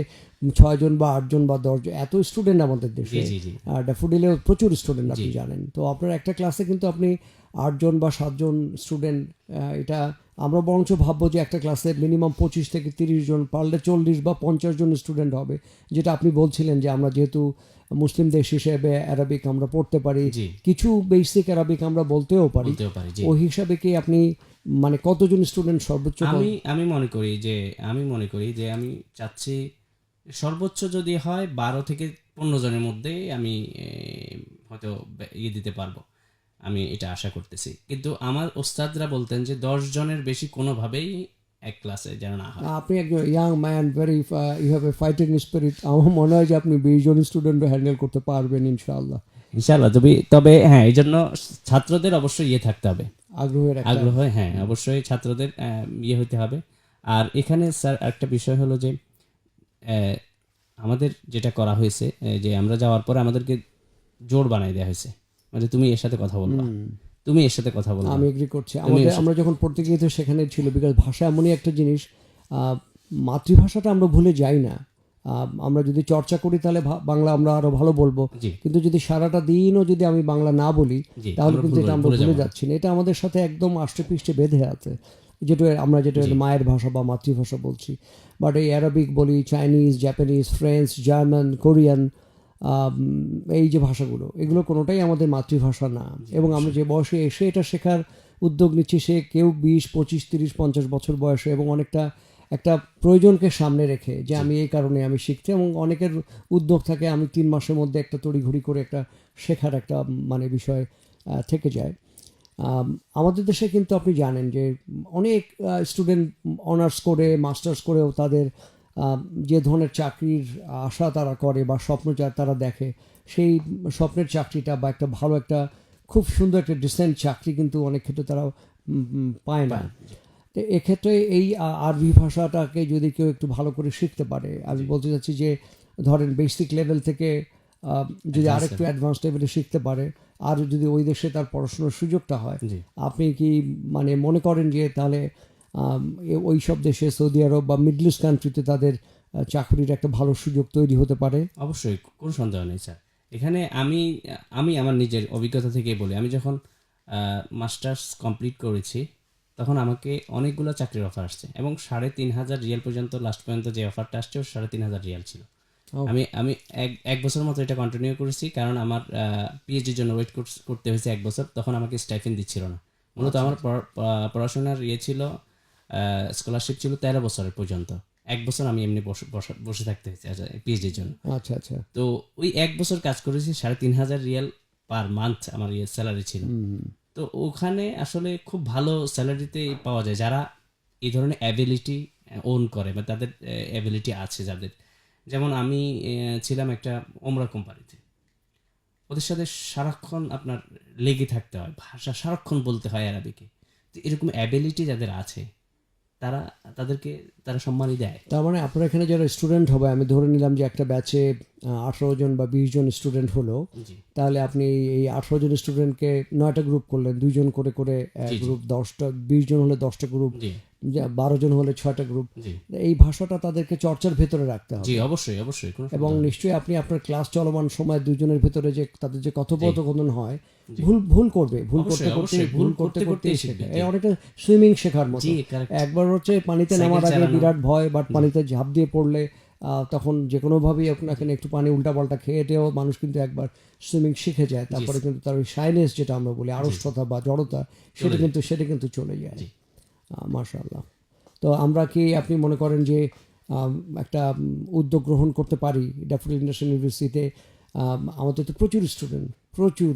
6 জন বা 8 জন বা 10 জন এত স্টুডেন্ট আমাদের দেশে, জি জি ড্যাফোডিলেও প্রচুর স্টুডেন্ট আপনি জানেন। তো আপনার একটা ক্লাসে কিন্তু আপনি 8 জন বা 7 জন স্টুডেন্ট, এটা আমরা বরঞ্চ ভাববো যে একটা ক্লাসে মিনিমাম 25 থেকে 30 জন, পারলে 40 বা 50 জন স্টুডেন্ট হবে। যেটা আপনি বলছিলেন যে আমরা যেহেতু মুসলিম দেশ হিসেবে অ্যারাবিক আমরা পড়তে পারি, জি কিছু বেসিক অ্যারাবিক আমরা বলতেও পারি, বলতেও পারি। জি, ওই হিসাবে কি আপনি মানে কতজন স্টুডেন্ট সর্বোচ্চ? আমি মনে করি যে আমি চাচ্ছি সর্বোচ্চ যদি হয় 12 থেকে 15 জনের মধ্যে আমি হয়তো দিতে পারবো, আমি এটা আশা করতেছি। কিন্তু আমার ওস্তাদরা বলতেন যে 10 জনের বেশি কোনোভাবেই এক ক্লাসে যেন না হয়। আপনি একজন young man, very you have a fighting spirit, আমার মনে হয় যে আপনি 20 জন স্টুডেন্ট হ্যান্ডেল করতে পারবেন ইনশাআল্লাহ। ইনশাআল্লাহ। তবে হ্যাঁ, এই জন্য ছাত্রদের অবশ্যই থাকতে হবে, আগ্রহের একটা আগ্রহ। হ্যাঁ, অবশ্যই ছাত্রদের হতে হবে। আর এখানে স্যার একটা বিষয় হলো যে আমাদের যেটা করা হয়েছে, যে আমরা যাওয়ার পরে আমাদেরকে জোর বানাই দেওয়া হয়েছে, মানে তুমি এর সাথে কথা বলবা, তুমি এর সাথে কথা বলবা। আমি এগ্রি করছি। আমাদের আমরা যখন পড়তে গিয়ে তো সেখানে ছিল, বিকজ ভাষা এমনই একটা জিনিস, মাতৃভাষাটা আমরা ভুলে যাই না। আমরা যদি চর্চা করি তাহলে বাংলা আমরা আরো ভালো বলবো, জি কিন্তু যদি সারাটা দিনও যদি আমি বাংলা না বলি জি, তাহলে কিন্তু এটা আমরা ভুলে ভুলে যাবো। যাচ্ছি না। এটা আমাদের সাথে একদম আষ্টে পৃষ্ঠে বেঁধে আছে, যেটা আমরা মায়ের ভাষা বা মাতৃভাষা বলছি। বাট এই অ্যারাবিক বলি, Chinese, Japanese, French, German, Korean, এই যে ভাষাগুলো, এগুলো কোনোটাই আমাদের মাতৃভাষা না। এবং আমরা যে বয়সে এসে এটা শেখার উদ্যোগ নিচ্ছি, সে কেউ 20, 25, 30, 50 বছর বয়সে, এবং অনেকটা একটা প্রয়োজনকে সামনে রেখে যে আমি এই কারণে আমি শিখতে, এবং অনেকের উদ্যোগ থাকে আমি 3 মাসের মধ্যে একটা তড়িঘড়ি করে একটা শেখার একটা মানে বিষয় থেকে যায়। আমাদের দেশে কিন্তু আপনি জানেন যে অনেক স্টুডেন্ট অনার্স করে, মাস্টার্স করেও তাদের যে ধরনের চাকরির আশা তারা করে বা স্বপ্ন তারা দেখে, সেই স্বপ্নের চাকরিটা বা একটা ভালো একটা খুব সুন্দর একটা ডিসেন্ট চাকরি কিন্তু অনেক ক্ষেত্রে তারা পায় না। তো এক্ষেত্রে এই আরবি ভাষাটাকে যদি কেউ একটু ভালো করে শিখতে পারে, আমি বলতে চাচ্ছি যে ধরেন বেসিক লেভেল থেকে যদি আরেকটু অ্যাডভান্স লেভেলে শিখতে পারে, আর যদি ওই দেশে তার পড়াশোনার সুযোগটা হয়, জি আপনি কি মানে মনে করেন যে তাহলে ওই সব দেশে, সৌদি আরব বা মিডল ইস্ট কান্ট্রিতে তাদের চাকরির একটা ভালো সুযোগ তৈরি হতে পারে? অবশ্যই, কোনো সন্দেহ নেই স্যার। এখানে আমি আমার নিজের অভিজ্ঞতা থেকে বলি, আমি যখন মাস্টার্স কমপ্লিট করেছি তখন আমাকে অনেকগুলো চাকরির অফার আসছে, এবং 3,500 রিয়াল পর্যন্ত, লাস্ট পর্যন্ত যে অফারটা আসছে 3,500 রিয়াল ছিল। আমি এক বছর মতো এটা কন্টিনিউ করেছি, কারণ আমার পিএইচডির জন্য ওয়েট করতে হয়েছে 1 বছর। তখন আমাকে স্টাইপেন্ড দিচ্ছিল না। মূলত আমার পড়াশোনার ছিল, স্কলারশিপ ছিল 13 বছরের পর্যন্ত। 1 বছর আমি এমনি বসে থাকতে হয়েছে পিএইচডির জন্য। আচ্ছা আচ্ছা। তো ওই 1 বছর কাজ করেছি, 3,500 রিয়াল পার মান্থ আমার স্যালারি ছিল। তো ওখানে আসলে খুব ভালো স্যালারিতে পাওয়া যায় যারা এই ধরনের অ্যাবিলিটি ওন করে, বা তাদের অ্যাবিলিটি আছে যাদের। যেমন আমি ছিলাম একটা ওমরা কোম্পানিতে, ওদের সাথে সারাক্ষণ আপনার লেগে থাকতে হয়, ভাষা সারাক্ষণ বলতে হয় আরবিকে। তো এরকম অ্যাবিলিটি যাদের আছে তারা সম্মানই দেয়। তার মানে আপনার এখানে যারা স্টুডেন্ট হবে, আমি ধরে নিলাম যে একটা ব্যাচে 18 জন বা 20 জন স্টুডেন্ট হলো, জি তাহলে আপনি এই 18 জন স্টুডেন্টকে 9টা গ্রুপ করলেন, 2 জন করে করে গ্রুপ, 10টা, 20 জন হলে 10টা গ্রুপ, জি 12 জন হলে 6টা গ্রুপ। জি এই ভাষাটা তাদেরকে চর্চার ভেতরে রাখতে হবে। জি, অবশ্যই অবশ্যই, কোনো এবং সন্দেহ নেই। নিশ্চয়ই আপনি আপনার ক্লাস চলমান সময় দুজনের ভেতরে যে তাদের যে কথোপকথন হয়, জি। ভুল করবে, ভুল করতে অবশ্যই, করতে অবশ্যই, ভুল ভুল করতে করতে করতেই করতেই শেখে। শিখবে, এই জি। অনেকটা সুইমিং শেখার মতো। জি, correct। একবার হচ্ছে পানিতে সাইকেল নামার আগে চালানো। বিরাট ভয়, বাট পানিতে ঝাঁপ দিয়ে পড়লে তখন যে কোনোভাবেই আপনাকে একটু পানি উল্টাপাল্টা খেয়েটেও মানুষ কিন্তু একবার সুইমিং শিখে যায়, তারপরে কিন্তু তার ওই শাইনেস যেটা আমরা বলি আড়ষ্টতা বা জড়তা সেটা কিন্তু চলে যায়। জি। মাশাআল্লাহ। তো আমরা কি আপনি মনে করেন যে একটা উদ্যোগ গ্রহণ করতে পারি ড্যাফোডিল ইন্টারন্যাশনাল ইউনিভার্সিটিতে? আমাদের তো প্রচুর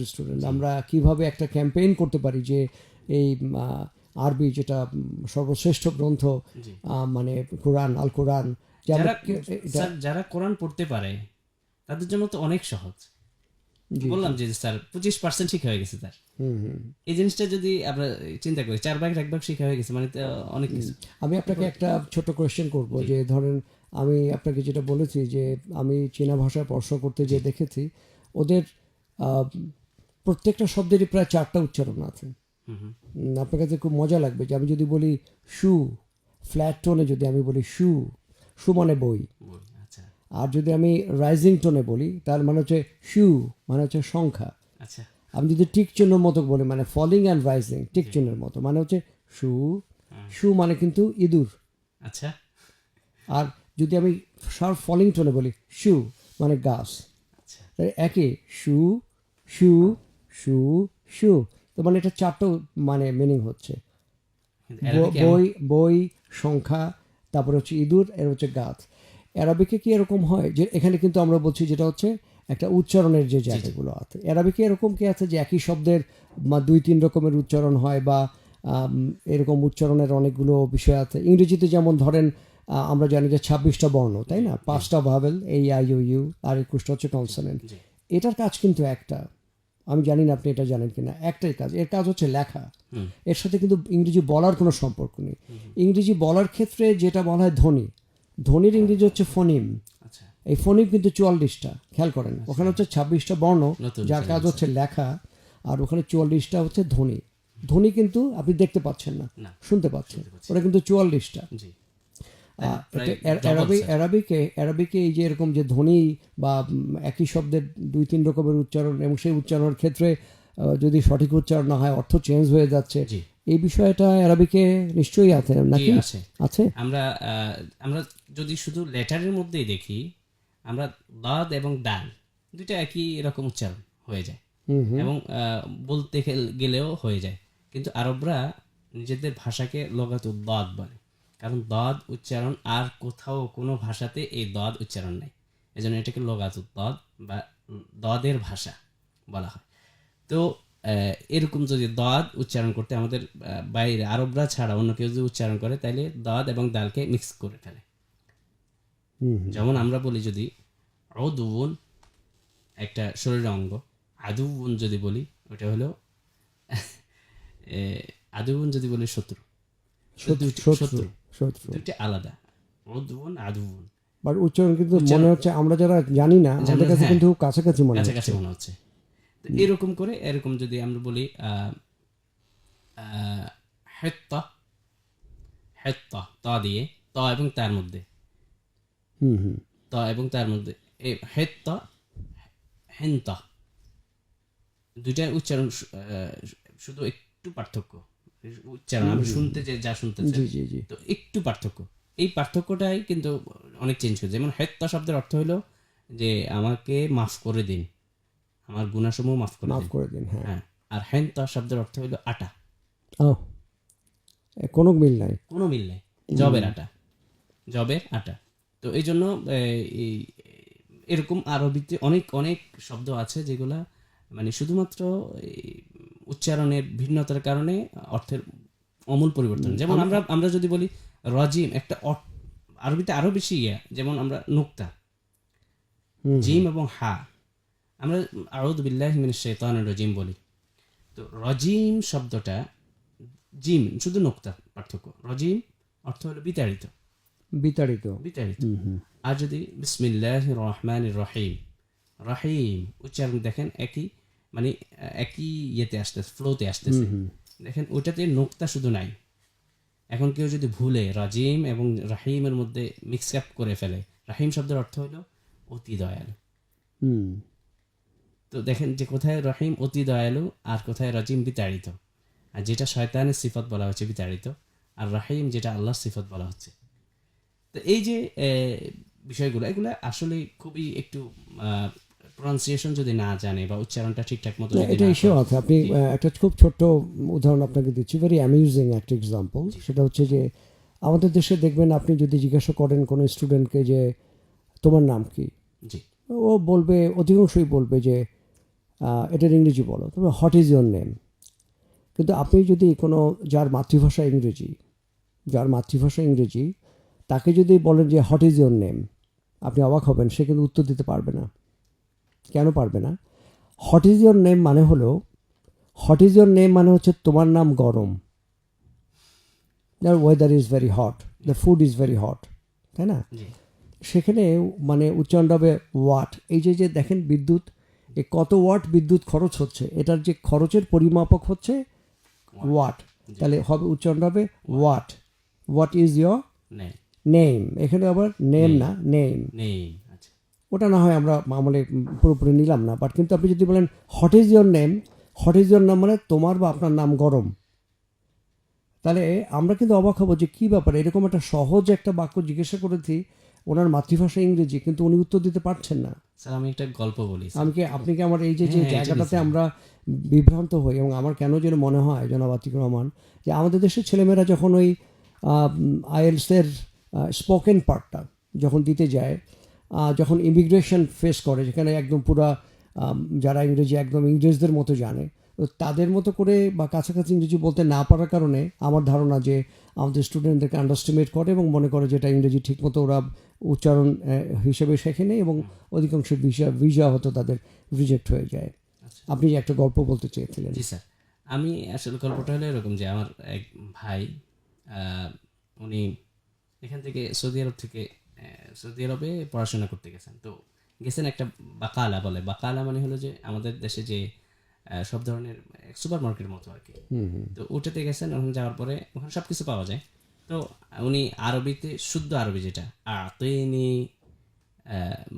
স্টুডেন্ট, আমরা কিভাবে একটা ক্যাম্পেইন করতে পারি যে এই আরবি যেটা সর্বশ্রেষ্ঠ গ্রন্থ, জি। মানে কোরআন, আল কোরআন, যে আমরা স্যার যারা কোরআন পড়তে পারে তাদের জন্য তো অনেক সহজ। বললাম যে স্যার 25% শিখা হয়ে গেছে তার। এই জিনিসটা যদি আমরা চিন্তা করি 4 ভাগ শিখা হয়ে গেছে, মানে তো অনেক কিছু। আমি আপনাকে একটা ছোট কোয়েশ্চেন করব, যে ধরেন আমি আপনাকে যেটা বলেছি যে আমি চীনা ভাষায় পড়াশোনা করতে যে দেখেছি ওদের প্রত্যেকটা শব্দেরই প্রায় 4টা উচ্চারণ আছে। আপনার কাছে খুব মজা লাগবে যে আমি যদি বলি শু, ফ্ল্যাট টোনে যদি আমি বলি শু, শু মানে বই। আচ্ছা আর যদি আমি রাইজিং টোনে বলি তার মানে হচ্ছে শু মানে হচ্ছে সংখ্যা। আচ্ছা আমি যদি টিক চিহ্নের মতো বলি মানে ফলিং অ্যান্ড রাইজিং, টিক চিহ্নের মতো মানে হচ্ছে শু, শু মানে কিন্তু ইঁদুর। আচ্ছা আর যদি আমি শার্প ফলিং টোনে বলি শু মানে গাছ। আচ্ছা। তাই একে শু শু শু শু, তো মানে এটা 4টা মানে মিনিং হচ্ছে কিন্তু অ্যারাবিকে বই, বই, সংখ্যা, তারপরে হচ্ছে ইঁদুর, এর হচ্ছে গাছ। অ্যারাবিকে কি এরকম হয় যে এখানে কিন্তু আমরা বলছি যেটা হচ্ছে একটা উচ্চারণের যে জায়গাগুলো আছে, অ্যারাবিকে এরকম কি আছে যে একই শব্দের 2-3 রকমের উচ্চারণ হয়, বা এরকম উচ্চারণের অনেকগুলো বিষয় আছে? ইংরেজিতে যেমন ধরেন আমরা জানি যে 26টা বর্ণ, তাই না, 5টা ভাবেল, এই আই ও ইউ, আর 21টা হচ্ছে কনসোনেন্ট। জি। এটার কাজ কিন্তু একটা, আমি জানি না আপনি এটা জানেন কিনা, একটাই কাজ, এর কাজ হচ্ছে লেখা। এর সাথে কিন্তু ইংরেজি বলার কোনো সম্পর্ক নেই। ইংরেজি বলার ক্ষেত্রে যেটা বলা হয় ধ্বনি, ধ্বনির ইংরেজি হচ্ছে ফোনিম। আচ্ছা এই ফোনিম কিন্তু 44টা, খেয়াল করেন, ওখানে হচ্ছে 26টা বর্ণ নতুন যার কাজ হচ্ছে লেখা, আর ওখানে 44টা হচ্ছে ধ্বনি। ধ্বনি কিন্তু আপনি দেখতে পাচ্ছেন না, না, শুনতে পাচ্ছেন, ওটা কিন্তু 44টা। জি। অ্যারাবিকে এই যে এরকম যে ধ্বনি বা একই শব্দের 2-3 রকমের উচ্চারণ, এবং সেই উচ্চারণের ক্ষেত্রে যদি সঠিক উচ্চারণ না হয় অর্থ চেঞ্জ হয়ে যাচ্ছে, জি। এই বিষয়টা অ্যারাবিকে নিশ্চয়ই আছে নাকি? আছে। আছে। আমরা যদি শুধু লেটারের মধ্যেই দেখি, আমরা দাদ এবং দাল দুইটা একই রকম উচ্চারণ হয়ে যায়, এবং বলতে গেলেও হয়ে যায়। কিন্তু আরবরা নিজেদের ভাষাকে লগাতুদ দাদ বলে, কারণ দাদ উচ্চারণ আর কোথাও কোনো ভাষাতে এই দাদ উচ্চারণ নাই, এজন্য এটাকে লগাতুদ দাদ বা দাদের ভাষা বলা হয়। তো এরকম যদি দাদ উচ্চারণ করতে আমাদের বাইরে আরবরা ছাড়া অন্য কেউ যদি উচ্চারণ করে, তাহলে দাদ এবং দালকে মিক্স করে ফেলে। যেমন আমরা বলি যদি উদুউন একটা শরীরের অঙ্গ, আদুউন যদি বলি ওটা হলো আদুউন যদি বলি শত্রু, শত্রু দুইটা আলাদা, উদুউন আদুউন। বাট উচ্চারণ কিন্তু মনে হচ্ছে আমরা যারা জানি না আমাদের কাছে কিন্তু কাছাকাছি মনে হচ্ছে। কাছাকাছি মনে হচ্ছে। তো এরকম করে, এরকম যদি আমরা বলি হেত্তা, হেত্তা তা দিয়ে, ত এবং তার মধ্যে, ত এবং তার মধ্যে এই হেত্তা হেন্তা, দুইটার উচ্চারণ শুধু একটু পার্থক্য, উচ্চারণ আমি শুনতে যে যা শুনতেছি তো একটু পার্থক্য। এই পার্থক্যটাই কিন্তু অনেক চেঞ্জ হয়েছে। যেমন হেত্তা শব্দের অর্থ হলো যে আমাকে মাফ করে দিন, আমার গুনাহসমূহ মাফ করে দিন। হ্যাঁ। আর হেন্তা শব্দের অর্থ হলো আটা। কোনো মিল নাই, জবের আটা। তো এই জন্য এরকম আরবিতে অনেক অনেক শব্দ আছে যেগুলা মানে শুধুমাত্র উচ্চারণের ভিন্নতার কারণে অর্থের অমূল পরিবর্তন। যেমন আমরা যদি বলি রজিম, একটা আরবিতে আরো বেশি যেমন আমরা নুক্তা, জিম এবং হা, আমরা আউযু বিল্লাহি মিনাশ শাইতানির রাজিম বলি। তো রজিম শব্দটা, জিম শুধু নুক্তা পার্থক্য, রজিম অর্থ হলো বিতাড়িত। আর যদি বিসমিল্লাহির রহমানির রহিম, রহিম উচ্চারণ দেখেন একই, মানে একই ইয়েতে আসতেছে, ফ্লোতে আসতেছে। দেখেন ওইটাতে নোক্তা শুধু নাই। এখন কেউ যদি ভুলে রাজিম এবং রাহিমের মধ্যে মিক্স আপ করে ফেলে, রাহিম শব্দের অর্থ হলো অতি দয়ালু। তো দেখেন যে কোথায় রহিম অতি দয়ালু, আর কোথায় রাজিম বিতাড়িত। আর যেটা শয়তানের সিফত বলা হচ্ছে বিতাড়িত, আর রাহিম যেটা আল্লাহর সিফত বলা হচ্ছে। তো এই যে বিষয়গুলো এগুলো আসলে খুবই একটু প্রনাউন্সিয়েশন যদি না জানে বা উচ্চারণটা ঠিকঠাক মতো না, যদি এটা না ইস্যু করে- আছে। আপনি একটা খুব ছোট্ট উদাহরণ আপনাকে দিচ্ছি, ভেরি অ্যামিউজিং একটা এক্সাম্পল। সেটা হচ্ছে যে আমাদের দেশে দেখবেন, আপনি যদি জিজ্ঞাসা করেন কোনো স্টুডেন্টকে যে তোমার নাম কি, জি ও বলবে, অধিকাংশই বলবে যে এটার ইংরেজি বলো, তবে হোয়াট ইজ ইয়োর নেম। কিন্তু আপনি যদি কোনো যার মাতৃভাষা ইংরেজি, তাকে যদি বলেন যে হোয়াট ইজ ইয়োর নেম, আপনি অবাক হবেন, সে কিন্তু উত্তর দিতে পারবে না। কেন পারবে না? হোয়াট ইজ ইয়োর নেম মানে হলো, হোয়াট ইজ ইয়োর নেম মানে হচ্ছে তোমার নাম গরম, the weather is very hot, the food is very hot, তাই না? জি সেখানে মানে উচ্চারণটা হবে ওয়াট। এই যে যে দেখেন বিদ্যুৎ, এ কত ওয়াট বিদ্যুৎ খরচ হচ্ছে, এটার যে খরচের পরিমাপক হচ্ছে ওয়াট। তাহলে হবে উচ্চারণটা হবে ওয়াট, হোয়াট ইজ ইয়োর নেই নেম। এখানে আবার নেম না, নেম। নেই আচ্ছা ওটা না হয় আমরা মামলে পুরোপুরি নিলাম না, বাট কিন্তু আপনি যদি বলেন what is your name, what is your নাম মানে তোমার বা আপনার নাম গরম, তাহলে আমরা কিন্তু অবাক হবো যে কী ব্যাপার, এরকম একটা সহজ একটা বাক্য জিজ্ঞাসা করেছি, ওনার মাতৃভাষা ইংরেজি, কিন্তু উনি উত্তর দিতে পারছেন না। স্যার আমি একটা গল্প বলি স্যার। আপনি কি আমার এই যে যে হ্যাঁ, এটা জায়গাটাতে নিশ্চয়ই। আমরা বিভ্রান্ত হই, এবং আমার কেন যেন মনে হয় জনাব আতিকুর রহমান, যে আমাদের দেশের ছেলেমেয়েরা যখন ওই আইএলসের স্পোকেন পার্টটা যখন দিতে যায়, যখন ইমিগ্রেশন ফেস করে, যেখানে একদম পুরা যারা ইংরেজি একদম ইংরেজদের মতো জানে, তো তাদের মতো করে বা কাছাকাছি ইংরেজি বলতে না পারার কারণে আমার ধারণা যে আমাদের স্টুডেন্টদেরকে আন্ডারস্টিমেট করে এবং মনে করে যেটা ইংরেজি ঠিকমতো ওরা উচ্চারণ হিসেবে শেখেনি, এবং অধিকাংশ ভিসা হয়তো তাদের রিজেক্ট হয়ে যায়। আচ্ছা আপনি যে একটা গল্প বলতে চেয়েছিলেন। জি স্যার, আমি আসলে গল্পটা হলো এরকম যে আমার এক ভাই উনি এখান থেকে সৌদি আরবে পড়াশোনা করতে গেছেন। তো গেছেন একটা বাকালা বলে, বাকালা মানে হলো যে আমাদের দেশে যে সব ধরনের সুপার মার্কেটের মতো আর কি। তো ওটাতে গেছেন, ওখানে যাওয়ার পরে ওখানে সব কিছু পাওয়া যায়। তো উনি আরবিতে, শুদ্ধ আরবি যেটা, আতিনি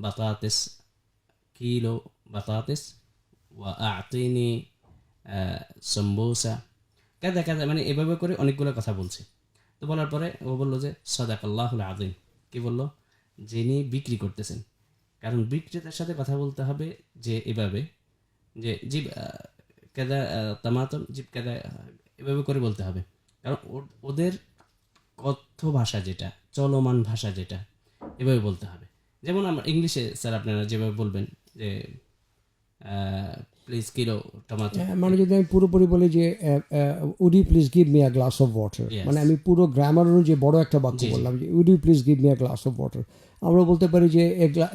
বাতাতিস কিলো বাতাতিস ওয়া আতিনি সম্বোসা কাদা কাদা, মানে এভাবে করে অনেকগুলো কথা বলছে। তো বলার পরে ও বললো যে সাদাকাল্লাহুল আযীম। কি বললো? যিনি বিক্রি করতেছেন, কারণ বিক্রেতার সাথে কথা বলতে হবে যে এভাবে, যে জিব কাদা তামাতম জিব কাদা, এভাবে করে বলতে হবে। কারণ ওদের কথ্য ভাষা যেটা, চলমান ভাষা যেটা, এভাবে বলতে হবে। যেমন আমরা ইংলিশে স্যার আপনারা যেভাবে বলবেন যে প্লিজ কিলো টমাটো, মানে যদি আমি পুরোপুরি বলি যে would you please give me a glass of water, Yes. মানে আমি পুরো গ্রামার অনুযায়ী বড় একটা বাক্য জি, জি। বললাম যে would you please give me a glass of water. আমরা বলতে পারি যে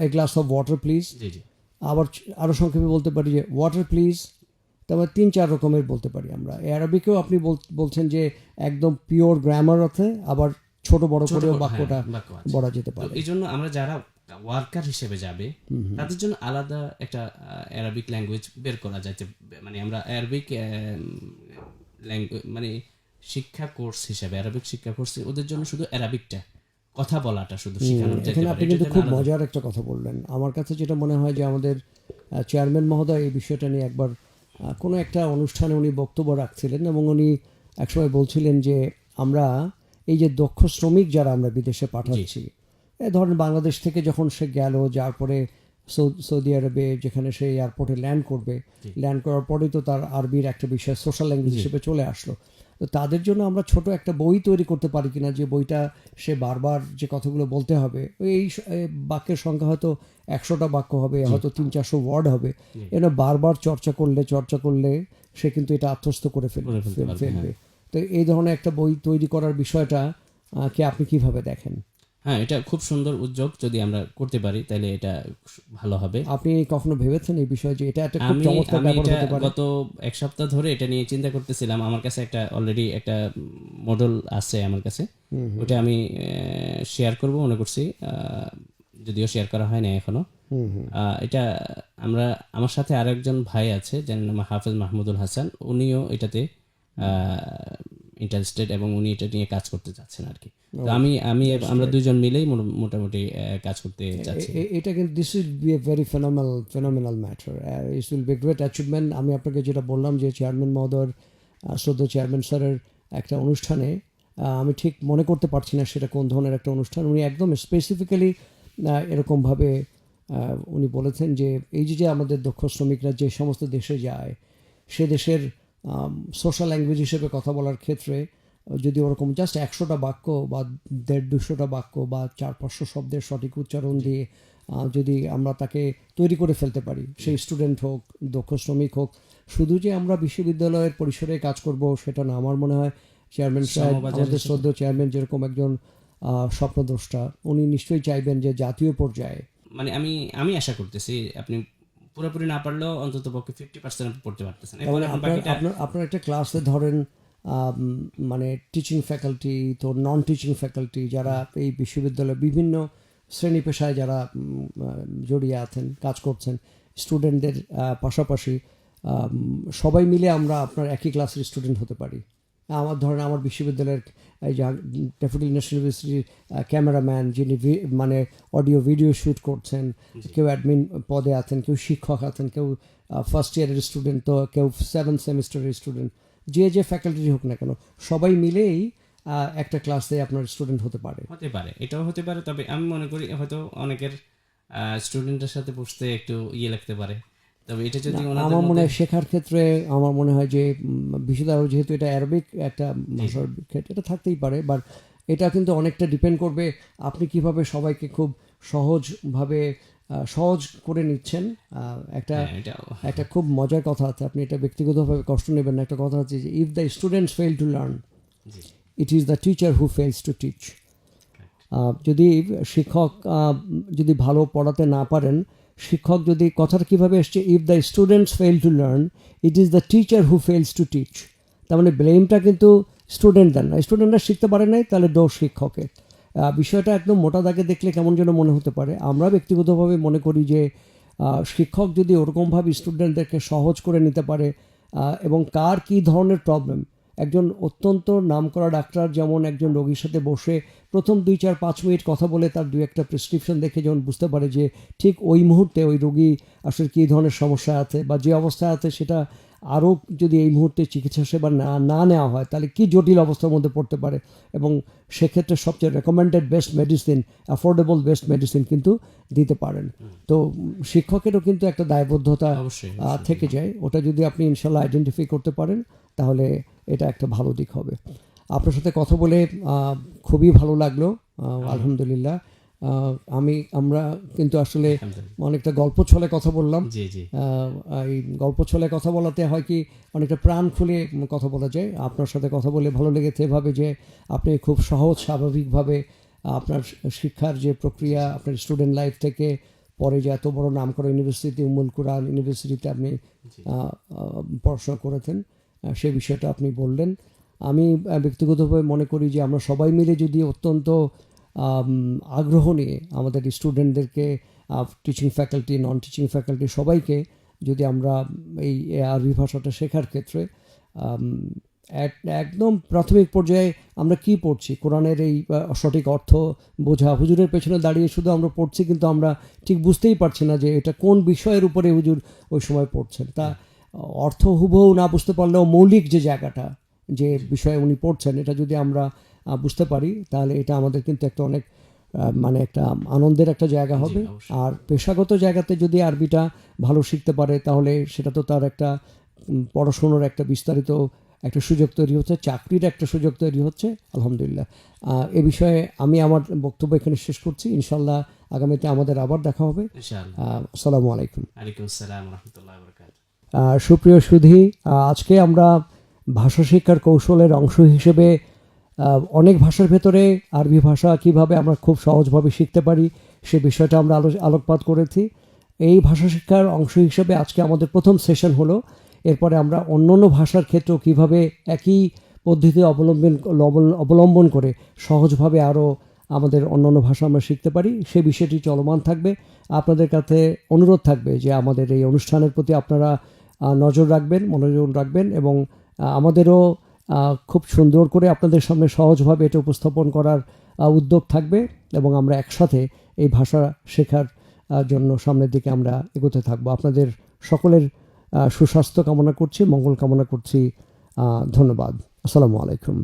a glass of water please. জি জি আবার আরও সংক্ষেপে বলতে পারি যে ওয়াটার প্লিজ। তারপর 3-4 রকমের বলতে পারি আমরা। অ্যারাবিকেও আপনি বলছেন যে একদম পিওর গ্রামার অর্থে, আবার ছোট বড় ছোট করেও বড়, বাক্যটা হ্যাঁ, বাক্য আছে। বলা যেতে তো পারে। এই জন্য আমরা যারা ওয়ার্কার হিসেবে যাবে তাদের জন্য আলাদা একটা অ্যারাবিক ল্যাঙ্গুয়েজ বের করা যায়, মানে আমরা অ্যারাবিক ল্যাঙ্গুয়েজ মানে শিক্ষা কোর্স হিসেবে, অ্যারাবিক শিক্ষা কোর্স ওদের জন্য শুধু অ্যারাবিকটা কথা বলাটা শুধু শেখানো যেতে এখানে পারে। আপনি এটার কিন্তু জন্য খুব আলাদা- মজার একটা কথা বললেন। আমার কাছে যেটা মনে হয় যে আমাদের চেয়ারম্যান মহোদয় এই বিষয়টা নিয়ে একবার কোনো একটা অনুষ্ঠানে উনি বক্তব্য রাখছিলেন, এবং উনি একসময় বলছিলেন যে আমরা এই যে দক্ষ শ্রমিক যারা আমরা বিদেশে পাঠাচ্ছি, ধরেন বাংলাদেশ থেকে যখন সে গেল, যার পরে সৌদি আরবে যেখানে সে এয়ারপোর্টে ল্যান্ড করবে, ল্যান্ড করার পরেই তো তার আরবির একটা বিষয় সোশ্যাল ল্যাঙ্গুয়েজ হিসেবে চলে আসলো। তো তাদের জন্য আমরা ছোট একটা বই তৈরি করতে পারি কিনা, যে বইটা সে বারবার যে কথাগুলো বলতে হবে, এই বাক্যের সংখ্যা হয়তো 100টা বাক্য হবে, হয়তো 300-400 ওয়ার্ড হবে, এটা বারবার চর্চা করলে সে কিন্তু এটা আত্মস্থ করে ফেলবে। তো এই ধরনের একটা বই তৈরি করার বিষয়টা কে আপনি কিভাবে দেখেন? হ্যাঁ, এটা খুব সুন্দর উদ্যোগ, যদি আমরা করতে পারি তাহলে এটা ভালো হবে। আপনি কখনো ভেবেছেন এই বিষয়ে যে এটা একটা খুব আমি চমৎকার আমি ব্যাপার এটা হতে পারে? গত এক সপ্তাহ ধরে এটা নিয়ে চিন্তা করতেছিলাম। আমার কাছে একটা অলরেডি একটা মডেল আছে আমার কাছে, ওটা আমি শেয়ার করব মনে করছি, যদিও শেয়ার করা হয় না এখনো। এটা আমরা, আমার সাথে আরেকজন ভাই আছে যার নাম হাফেজ মাহমুদুল হাসান, উনিও এটাতে ইন্টারেস্টেড এবং উনি এটা নিয়ে কাজ করতে চাচ্ছেন আর কি। তো আমরা দুইজন মিলেই মোটামুটি কাজ করতে যাচ্ছি। এটা কিন্তু this will B a very phenomenal matter, it will be great achievement. আমি আপনাকে যেটা বললাম যে চেয়ারম্যান মহোদয়ের, শ্রদ্ধেয় চেয়ারম্যান স্যারের একটা অনুষ্ঠানে, আমি ঠিক মনে করতে পারছি না সেটা কোন ধরনের একটা অনুষ্ঠান, উনি একদম স্পেসিফিক্যালি এরকমভাবে উনি বলেছেন যে এই যে আমাদের দক্ষ শ্রমিকরা যে সমস্ত দেশে যায় সে দেশের সোশ্যাল ল্যাঙ্গুয়েজ হিসেবে কথা বলার ক্ষেত্রে যদি ওরকম জাস্ট 100টা বাক্য বা 150-200টা বাক্য বা 400-500 শব্দের সঠিক উচ্চারণ দিয়ে যদি আমরা তাকে তৈরি করে ফেলতে পারি, সেই স্টুডেন্ট হোক, দক্ষ শ্রমিক হোক, শুধু যে আমরা বিশ্ববিদ্যালয়ের পরিসরে কাজ করব সেটা না। আমার মনে হয় চেয়ারম্যান সাহেব, আমাদের শ্রদ্ধেয় চেয়ারম্যান যেরকম একজন স্বপ্নদ্রষ্টা, উনি নিশ্চয়ই চাইবেন যে জাতীয় পর্যায়ে, মানে আমি আশা করতেছি আপনি পুরোপুরি না পারলেও অন্তত পক্ষে 50% পড়তে পারতেছেন। মানে আপনার একটা ক্লাসে ধরেন মানে টিচিং ফ্যাকাল্টি তো নন টিচিং ফ্যাকাল্টি যারা এই বিশ্ববিদ্যালয়ে বিভিন্ন শ্রেণী পেশায় যারা জড়িয়ে আছেন, কাজ করছেন, স্টুডেন্টদের পাশাপাশি সবাই মিলে আমরা আপনার একই ক্লাসের স্টুডেন্ট হতে পারি। ধরেন আমার বিশ্ববিদ্যালয়ের এই যে ড্যাফোডিল ন্যাশনাল ইউনিভার্সিটির ক্যামেরাম্যান যিনি মানে অডিও ভিডিও শ্যুট করছেন, কেউ অ্যাডমিন পদে আছেন, কেউ শিক্ষক আছেন, কেউ ফার্স্ট ইয়ারের স্টুডেন্ট, তো কেউ 7th সেমিস্টারের স্টুডেন্ট, যে ফ্যাকাল্টি হোক না কেন সবাই মিলেই একটা ক্লাসে আপনার স্টুডেন্ট হতে পারে। এটাও হতে পারে। তবে আমি মনে করি হয়তো অনেকের স্টুডেন্টের সাথে বসতে একটু লাগতে পারে। তবে এটা যদি আমার মনে হয় শেখার ক্ষেত্রে আমার মনে হয় যে বিশ্ববিদ্যালয় যেহেতু এটা অ্যারাবিক একটা ভাষার ক্ষেত্রে এটা থাকতেই পারে, বাট এটা কিন্তু অনেকটা ডিপেন্ড করবে আপনি কিভাবে সবাইকে খুব সহজভাবে সহজ করে নিচ্ছেন। একটা খুব মজার কথা আছে, আপনি এটা ব্যক্তিগতভাবে কষ্ট নেবেন না। একটা কথা আছে যে if the students fail to learn it is the teacher who fails to teach. যদি শিক্ষক যদি ভালো পড়াতে না পারেন, শিক্ষক যদি, কথাটা কীভাবে এসছে, if the students fail to learn it is the teacher who fails to teach. তার মানে ব্লেমটা কিন্তু স্টুডেন্টদের না, স্টুডেন্টরা শিখতে পারে নাই তাহলে দোষ শিক্ষকের। বিষয়টা একদম মোটা দাগে দেখলে কেমন যেন মনে হতে পারে। আমরা ব্যক্তিগতভাবে মনে করি যে শিক্ষক যদি ওরকমভাবে স্টুডেন্টদেরকে সহজ করে নিতে পারে এবং কার কী ধরনের প্রবলেম, একজন অত্যন্ত নামকরা ডাক্তার যেমন একজন রোগীর সাথে বসে প্রথম 2-4-5 মিনিট কথা বলে তার 2-1টা প্রেসক্রিপশন দেখে যেমন বুঝতে পারে যে ঠিক ওই মুহূর্তে ওই রোগী আসলে কী ধরনের সমস্যা আছে বা যে অবস্থায় আছে সেটা আরও যদি এই মুহূর্তে চিকিৎসা সেবা না নেওয়া হয় তাহলে কী জটিল অবস্থার মধ্যে পড়তে পারে, এবং সেক্ষেত্রে সবচেয়ে recommended best medicine, affordable best medicine কিন্তু দিতে পারেন। তো শিক্ষকেরও কিন্তু একটা দায়বদ্ধতা থেকে যায়, ওটা যদি আপনি ইনশাল্লাহ আইডেন্টিফাই করতে পারেন তাহলে এটা একটা ভালো দিক হবে। আপনার সাথে কথা বলে খুবই ভালো লাগলো, আলহামদুলিল্লাহ। আমরা কিন্তু আসলে অনেকটা গল্প ছলে কথা বললাম। এই গল্প ছলে কথা বলাতে হয় কি অনেকটা প্রাণ খুলে কথা বলা যায়। আপনার সাথে কথা বলে ভালো লেগেছে এভাবে যে আপনি খুব সহজ স্বাভাবিকভাবে আপনার শিক্ষার যে প্রক্রিয়া, আপনার স্টুডেন্ট লাইফ থেকে পরে যে এত বড় নামকরা ইউনিভার্সিটি উম্মুল কুরআন ইউনিভার্সিটিতে আপনি পড়াশোনা করেছেন সে বিষয়টা আপনি বললেন। আমি ব্যক্তিগতভাবে মনে করি যে আমরা সবাই মিলে যদি অত্যন্ত আগ্রহ নিয়ে আমাদের স্টুডেন্টদেরকে, teaching faculty, non teaching faculty সবাইকে যদি আমরা এই আরবি ভাষাটা শেখার ক্ষেত্রে একদম প্রাথমিক পর্যায়ে আমরা কি পড়ছি, কোরআনের এই সঠিক অর্থ বোঝা, হুজুরের পেছনে দাঁড়িয়ে শুধু আমরা পড়ছি কিন্তু আমরা ঠিক বুঝতেই পারছি না যে এটা কোন বিষয়ের উপরে হুজুর ওই সময় পড়ছেন। তা অর্থ হুবহু না বুঝতে পারলেও মৌলিক যে জায়গাটা, যে বিষয়ে উনি পড়ছেন, এটা যদি আমরা বুঝতে পারি তাহলে এটা আমাদের কিন্তু একটা অনেক মানে একটা আনন্দের একটা জায়গা হবে। আর পেশাগত জায়গাতে যদি আরবিটা ভালো শিখতে পারে তাহলে সেটা তো তার একটা পড়াশোনার একটা বিস্তারিত একটা সুযোগ তৈরি হচ্ছে, চাকরির একটা সুযোগ তৈরি হচ্ছে, আলহামদুলিল্লাহ। এ বিষয়ে আমি আমার বক্তব্য এখানে শেষ করছি। ইনশাল্লাহ আগামীতে আমাদের আবার দেখা হবে। আসসালামু আলাইকুম। সুপ্রিয় সুধী, আজকে আমরা ভাষা শিক্ষার কৌশলের অংশ হিসেবে অনেক ভাষার ভেতরে আরবি ভাষা কিভাবে আমরা খুব সহজভাবে শিখতে পারি সে বিষয়টা আমরা আলোকপাত করেছি। এই ভাষা শিক্ষার অংশ হিসেবে আজকে আমাদের প্রথম সেশন হলো। এরপরে আমরা অন্যান্য ভাষার ক্ষেত্রেও কিভাবে একই পদ্ধতি অবলম্বন করে সহজভাবে আরও আমাদের অন্যান্য ভাষা আমরা শিখতে পারি সে বিষয়টি চলমান থাকবে। আপনাদের কাছে অনুরোধ থাকবে যে আমাদের এই অনুষ্ঠানের প্রতি আপনারা নজর রাখবেন, মনোযোগ রাখবেন এবং আমাদেরও খুব সুন্দর করে আপনাদের সামনে সহজভাবে এটা উপস্থাপন করার উদ্যোগ থাকবে এবং আমরা একসাথে এই ভাষা শেখার জন্য সামনের দিকে আমরা এগোতে থাকবো। আপনাদের সকলের সুস্বাস্থ্য কামনা করছি, মঙ্গল কামনা করছি। ধন্যবাদ। আসসালামু আলাইকুম।